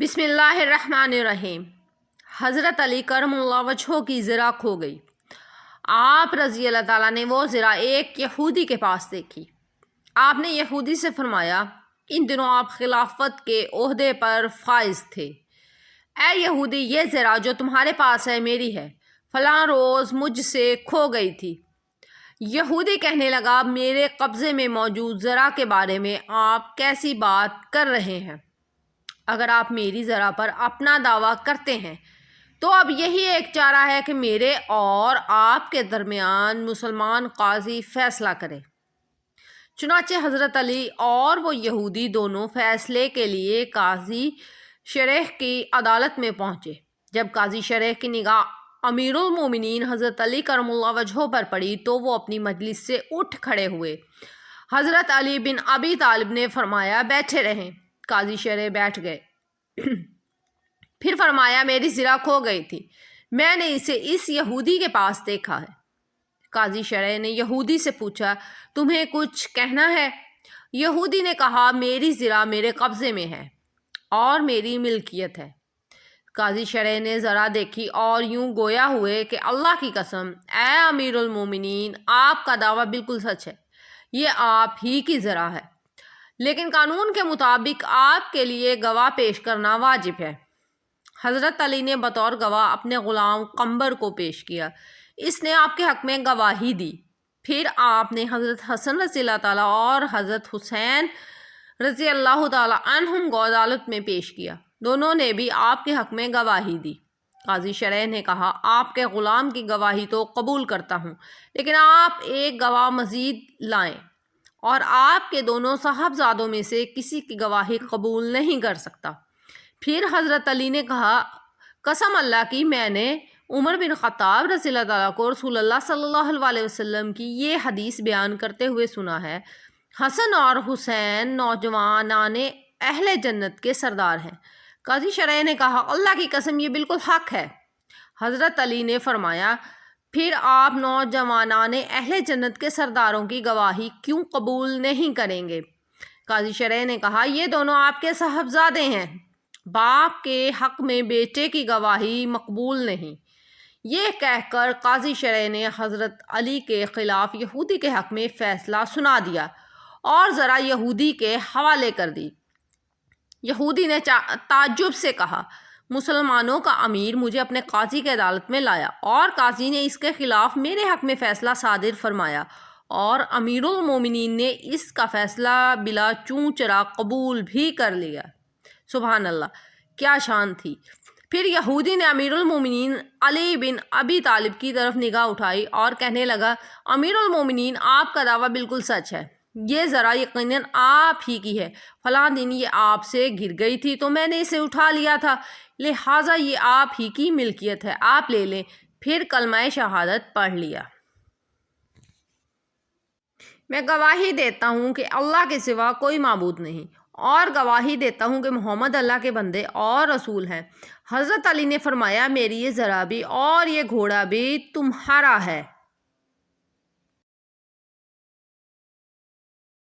बिस्मिल्लाहिर्रहमानिर्रहीम। हज़रत अली करमुल्लाह वजहो की ज़रा खो गई। आप रज़ी अल्लाह ताला ने वो ज़रा एक यहूदी के पास देखी। आपने यहूदी से फरमाया, इन दिनों आप खिलाफत के ओहदे पर फाइज थे। ऐ यहूदी, ये ज़रा जो तुम्हारे पास है मेरी है, फ़लाँ रोज़ मुझसे खो गई थी। यहूदी कहने लगा, मेरे कब्ज़े में मौजूद ज़रा के बारे में आप कैसी बात कर रहे हैं? अगर आप मेरी ज़रा पर अपना दावा करते हैं तो अब यही एक चारा है कि मेरे और आपके दरमियान मुसलमान काजी फ़ैसला करे। चुनाचे हज़रत अली और वो यहूदी दोनों फ़ैसले के लिए काजी शरह की अदालत में पहुँचे। जब काजी शरह की निगाह अमीरुल मोमिनीन हज़रत अली करमुल्लाह वजहो पर पड़ी तो वो अपनी मजलिस से उठ खड़े हुए। हज़रत अली बिन अबी तालिब ने फरमाया, बैठे रहें। काजी शरह बैठ गए। फिर फरमाया, मेरी ज़रा खो गई थी, मैंने इसे इस यहूदी के पास देखा है। काजी शरह ने यहूदी से पूछा, तुम्हें कुछ कहना है? यहूदी ने कहा, मेरी ज़रा मेरे कब्ज़े में है और मेरी मिल्कियत है। काजी शरह ने ज़रा देखी और यूं गोया हुए कि अल्लाह की कसम, ऐ अमीरुल मोमिनीन, आपका दावा बिल्कुल सच है, ये आप ही की ज़रा है, लेकिन कानून के मुताबिक आपके लिए गवाह पेश करना वाजिब है। हज़रत अली ने बतौर गवाह अपने ग़ुलाम कंबर को पेश किया। इसने आपके हक़ में गवाही दी। फिर आपने हज़रत हसन रज़ी अल्लाह ताला और हज़रत हुसैन रज़ी अल्लाह ताला अन्हुम को अदालत में पेश किया। दोनों ने भी आपके हक़ में गवाही दी। काजी शरह ने कहा, आपके ग़ुलाम की गवाही तो कबूल करता हूँ, लेकिन आप एक गवाह मज़ीद लाएँ और आपके दोनों साहबजादों में से किसी की गवाही कबूल नहीं कर सकता। फिर हज़रत अली ने कहा, कसम अल्लाह की, मैंने उमर बिन ख़त्ताब रज़ी अल्लाह ताला को रसूलुल्लाह सल्लल्लाहु अलैहि वसल्लम की ये हदीस बयान करते हुए सुना है, हसन और हुसैन नौजवानाने अहले जन्नत के सरदार हैं। काजी शरह ने कहा, अल्लाह की कसम, ये बिल्कुल हक़ है। हज़रत अली ने फरमाया, फिर आप नौजवानाने अहले जन्नत के सरदारों की गवाही क्यों कबूल नहीं करेंगे? काजी शरह ने कहा, ये दोनों आपके साहबजादे हैं, बाप के हक़ में बेटे की गवाही मकबूल नहीं। ये कहकर काजी शरह ने हज़रत अली के ख़िलाफ़ यहूदी के हक़ में फ़ैसला सुना दिया और ज़रा यहूदी के हवाले कर दी। यहूदी ने ताज्जुब से कहा, मुसलमानों का अमीर मुझे अपने काजी की अदालत में लाया और काजी ने इसके ख़िलाफ़ मेरे हक़ में फ़ैसला सादिर फरमाया और अमीरुल मोमिनीन ने इसका फ़ैसला बिला चूं चरा कबूल भी कर लिया। सुभान अल्लाह, क्या शान थी। फिर यहूदी ने अमीरुल मोमिनीन अली बिन अबी तालिब की तरफ निगाह उठाई और कहने लगा, अमीरुल मोमिनीन, आपका दावा बिल्कुल सच है, ये ज़रा यकीनन आप ही की है। फ़लाँ दिन ये आपसे गिर गई थी तो मैंने इसे उठा लिया था, लिहाजा ये आप ही की मिल्कियत है, आप ले लें। फिर कलमा शहादत पढ़ लिया। मैं गवाही देता हूँ कि अल्लाह के सिवा कोई माबूद नहीं और गवाही देता हूँ कि मोहम्मद अल्लाह के बंदे और रसूल हैं। हज़रत अली ने फरमाया, मेरी ये ज़रा भी और ये घोड़ा भी तुम्हारा है।